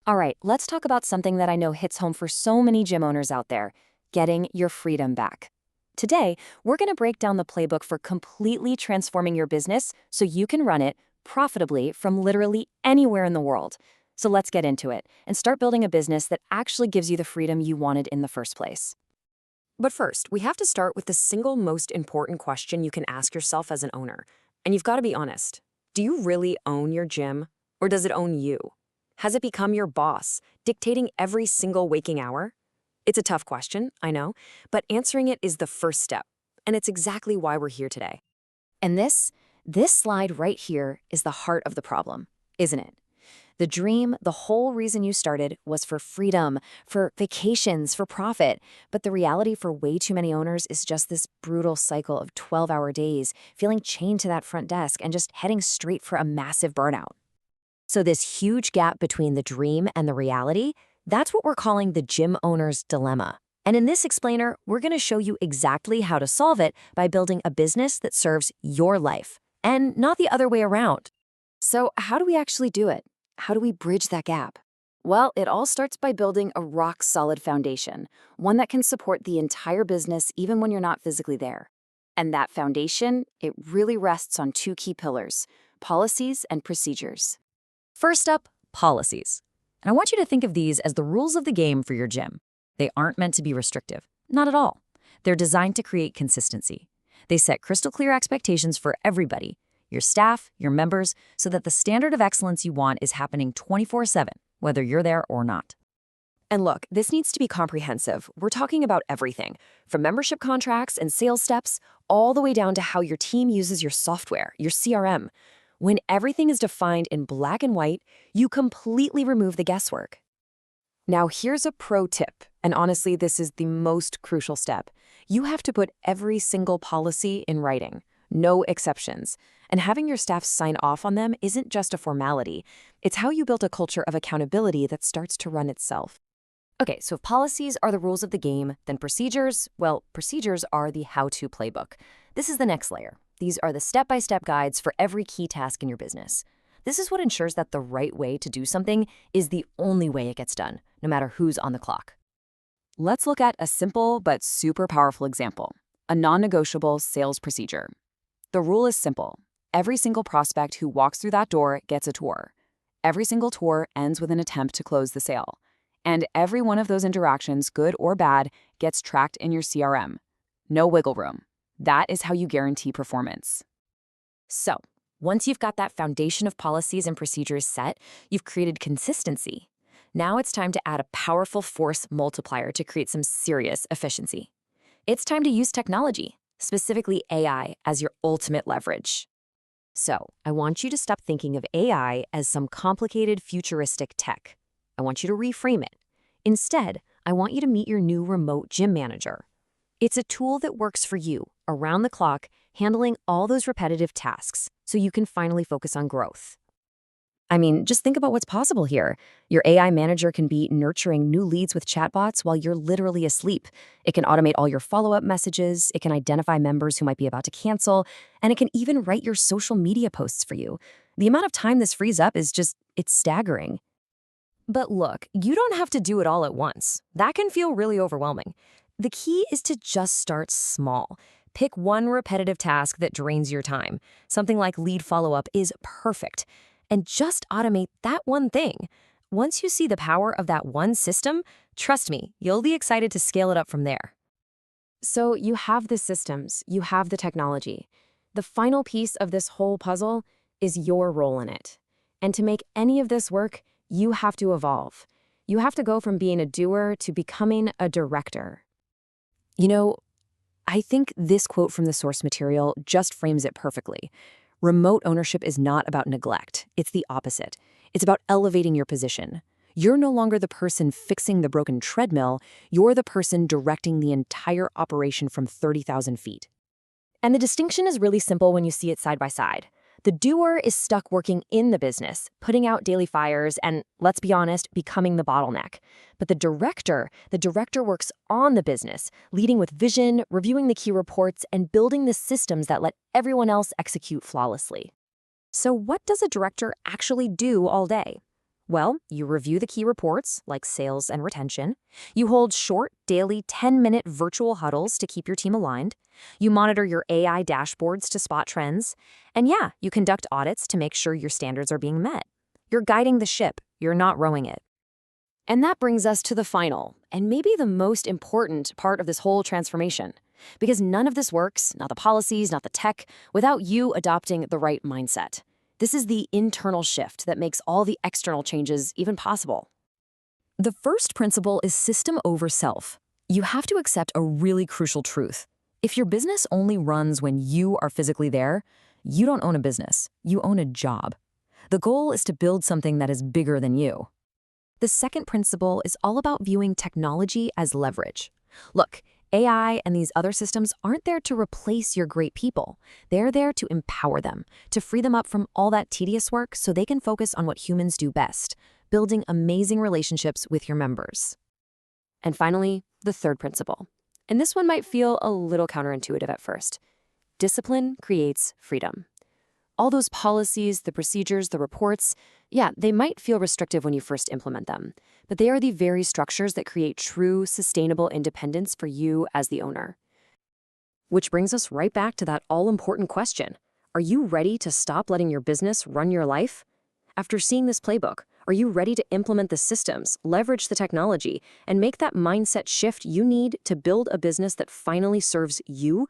All right, let's talk about something that I know hits home for so many gym owners out there, getting your freedom back. Today, we're going to break down the playbook for completely transforming your business so you can run it profitably from literally anywhere in the world. So let's get into it and start building a business that actually gives you the freedom you wanted in the first place. But first, we have to start with the single most important question you can ask yourself as an owner. And you've got to be honest. Do you really own your gym, or does it own you? Has it become your boss, dictating every single waking hour? It's a tough question, I know, but answering it is the first step. And it's exactly why we're here today. And this slide right here is the heart of the problem, isn't it? The dream, the whole reason you started was for freedom, for vacations, for profit. But the reality for way too many owners is just this brutal cycle of 12-hour days, feeling chained to that front desk and just heading straight for a massive burnout. So this huge gap between the dream and the reality, that's what we're calling the gym owner's dilemma. And in this explainer, we're going to show you exactly how to solve it by building a business that serves your life, and not the other way around. So how do we actually do it? How do we bridge that gap? Well, it all starts by building a rock-solid foundation, one that can support the entire business even when you're not physically there. And that foundation, it really rests on two key pillars: policies and procedures. First up, policies. And I want you to think of these as the rules of the game for your gym. They aren't meant to be restrictive. Not at all. They're designed to create consistency. They set crystal clear expectations for everybody, your staff, your members, so that the standard of excellence you want is happening 24/7, whether you're there or not. And look, this needs to be comprehensive. We're talking about everything, from membership contracts and sales steps, all the way down to how your team uses your software, your CRM. When everything is defined in black and white, you completely remove the guesswork. Now, here's a pro tip, and honestly, this is the most crucial step. You have to put every single policy in writing, no exceptions. And having your staff sign off on them isn't just a formality. It's how you build a culture of accountability that starts to run itself. Okay, so if policies are the rules of the game, then procedures, well, procedures are the how-to playbook. This is the next layer. These are the step-by-step guides for every key task in your business. This is what ensures that the right way to do something is the only way it gets done, no matter who's on the clock. Let's look at a simple but super powerful example, a non-negotiable sales procedure. The rule is simple. Every single prospect who walks through that door gets a tour. Every single tour ends with an attempt to close the sale. And every one of those interactions, good or bad, gets tracked in your CRM. No wiggle room. That is how you guarantee performance. So, once you've got that foundation of policies and procedures set, you've created consistency. Now it's time to add a powerful force multiplier to create some serious efficiency. It's time to use technology, specifically AI, as your ultimate leverage. So, I want you to stop thinking of AI as some complicated futuristic tech. I want you to reframe it. Instead, I want you to meet your new remote gym manager. It's a tool that works for you, around the clock, handling all those repetitive tasks, so you can finally focus on growth. I mean, just think about what's possible here. Your AI manager can be nurturing new leads with chatbots while you're literally asleep. It can automate all your follow-up messages, it can identify members who might be about to cancel, and it can even write your social media posts for you. The amount of time this frees up is it's staggering. But look, you don't have to do it all at once. That can feel really overwhelming. The key is to just start small. Pick one repetitive task that drains your time. Something like lead follow-up is perfect. And just automate that one thing. Once you see the power of that one system, trust me, you'll be excited to scale it up from there. So you have the systems, you have the technology. The final piece of this whole puzzle is your role in it. And to make any of this work, you have to evolve. You have to go from being a doer to becoming a director. You know, I think this quote from the source material just frames it perfectly. Remote ownership is not about neglect. It's the opposite. It's about elevating your position. You're no longer the person fixing the broken treadmill. You're the person directing the entire operation from 30,000 feet. And the distinction is really simple when you see it side by side. The doer is stuck working in the business, putting out daily fires, and, let's be honest, becoming the bottleneck. But the director works on the business, leading with vision, reviewing the key reports, and building the systems that let everyone else execute flawlessly. So what does a director actually do all day? Well, you review the key reports, like sales and retention. You hold short, daily 10-minute virtual huddles to keep your team aligned. You monitor your AI dashboards to spot trends. And yeah, you conduct audits to make sure your standards are being met. You're guiding the ship, you're not rowing it. And that brings us to the final, and maybe the most important part of this whole transformation. Because none of this works, not the policies, not the tech, without you adopting the right mindset. This is the internal shift that makes all the external changes even possible. The first principle is system over self. You have to accept a really crucial truth. If your business only runs when you are physically there, you don't own a business, you own a job. The goal is to build something that is bigger than you. The second principle is all about viewing technology as leverage. Look, AI and these other systems aren't there to replace your great people. They're there to empower them, to free them up from all that tedious work so they can focus on what humans do best, building amazing relationships with your members. And finally, the third principle. And this one might feel a little counterintuitive at first. Discipline creates freedom. All those policies, the procedures, the reports, yeah, they might feel restrictive when you first implement them, but they are the very structures that create true, sustainable independence for you as the owner. Which brings us right back to that all-important question. Are you ready to stop letting your business run your life? After seeing this playbook, are you ready to implement the systems, leverage the technology, and make that mindset shift you need to build a business that finally serves you